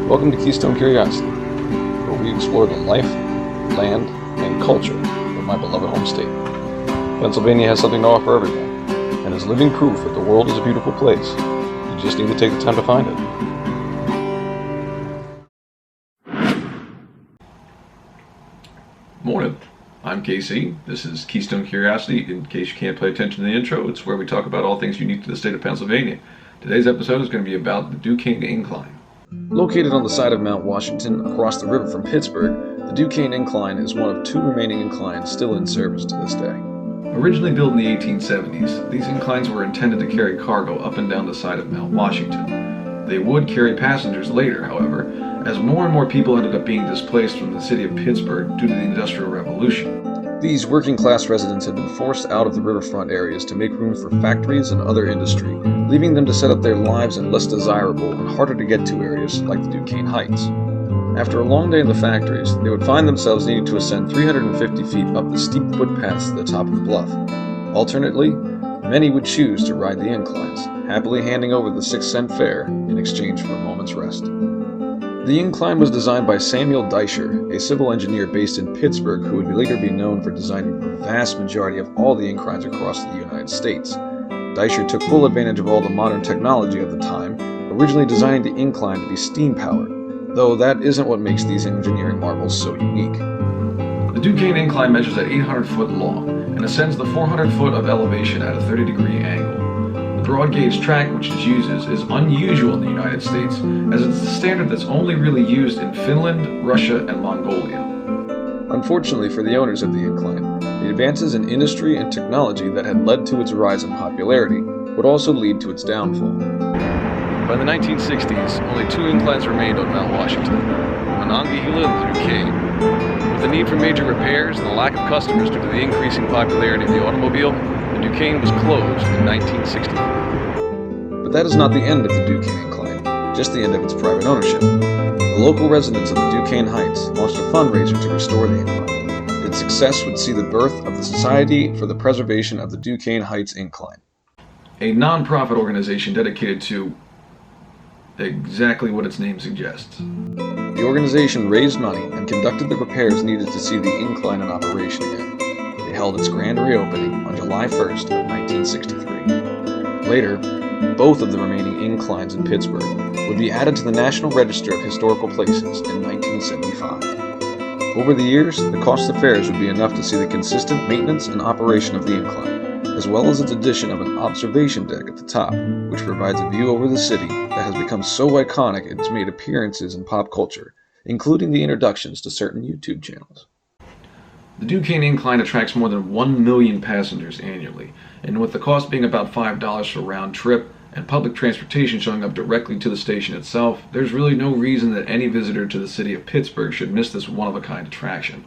Welcome to Keystone Curiosity, where we explore the life, land, and culture of my beloved home state. Pennsylvania has something to offer everyone, and is living proof that the world is a beautiful place. You just need to take the time to find it. Morning, I'm KC. This is Keystone Curiosity. In case you can't pay attention to the intro, it's where we talk about all things unique to the state of Pennsylvania. Today's episode is going to be about the Duquesne Incline. Located on the side of Mount Washington, across the river from Pittsburgh, the Duquesne Incline is one of two remaining inclines still in service to this day. Originally built in the 1870s, these inclines were intended to carry cargo up and down the side of Mount Washington. They would carry passengers later, however, as more and more people ended up being displaced from the city of Pittsburgh due to the Industrial Revolution. These working-class residents had been forced out of the riverfront areas to make room for factories and other industry, leaving them to set up their lives in less desirable and harder to get to areas like the Duquesne Heights. After a long day in the factories, they would find themselves needing to ascend 350 feet up the steep footpaths to the top of the bluff. Alternately, many would choose to ride the inclines, happily handing over the 6-cent fare in exchange for a moment's rest. The incline was designed by Samuel Deisher, a civil engineer based in Pittsburgh who would later be known for designing the vast majority of all the inclines across the United States. Deisher took full advantage of all the modern technology of the time, originally designing the incline to be steam-powered, though that isn't what makes these engineering marvels so unique. The Duquesne Incline measures at 800 foot long and ascends the 400 foot of elevation at a 30-degree angle. The broad gauge track which it uses is unusual in the United States, as it's the standard that's only really used in Finland, Russia, and Mongolia. Unfortunately for the owners of the incline, the advances in industry and technology that had led to its rise in popularity would also lead to its downfall. By the 1960s, only two inclines remained on Mount Washington, the Monongahela and the Duquesne. With the need for major repairs and the lack of customers due to the increasing popularity of the automobile, the Duquesne was closed in 1964. But that is not the end of the Duquesne Incline, just the end of its private ownership. The local residents of the Duquesne Heights launched a fundraiser to restore the incline. Its success would see the birth of the Society for the Preservation of the Duquesne Heights Incline, a non-profit organization dedicated to exactly what its name suggests. The organization raised money and conducted the repairs needed to see the incline in operation again. It held its grand reopening on July 1st of 1963. Later, both of the remaining inclines in Pittsburgh would be added to the National Register of Historical Places in 1975. Over the years, the cost of fares would be enough to see the consistent maintenance and operation of the incline, as well as its addition of an observation deck at the top, which provides a view over the city that has become so iconic it's made appearances in pop culture, including the introductions to certain YouTube channels. The Duquesne Incline attracts more than 1 million passengers annually, and with the cost being about $5 for a round trip, and public transportation showing up directly to the station itself, there's really no reason that any visitor to the city of Pittsburgh should miss this one-of-a-kind attraction.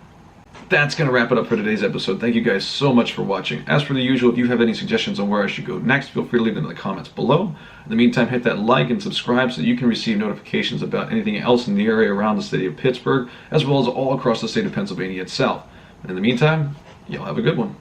That's going to wrap it up for today's episode. Thank you guys so much for watching. As for the usual, if you have any suggestions on where I should go next, feel free to leave them in the comments below. In the meantime, hit that like and subscribe so that you can receive notifications about anything else in the area around the city of Pittsburgh, as well as all across the state of Pennsylvania itself. In the meantime, y'all have a good one.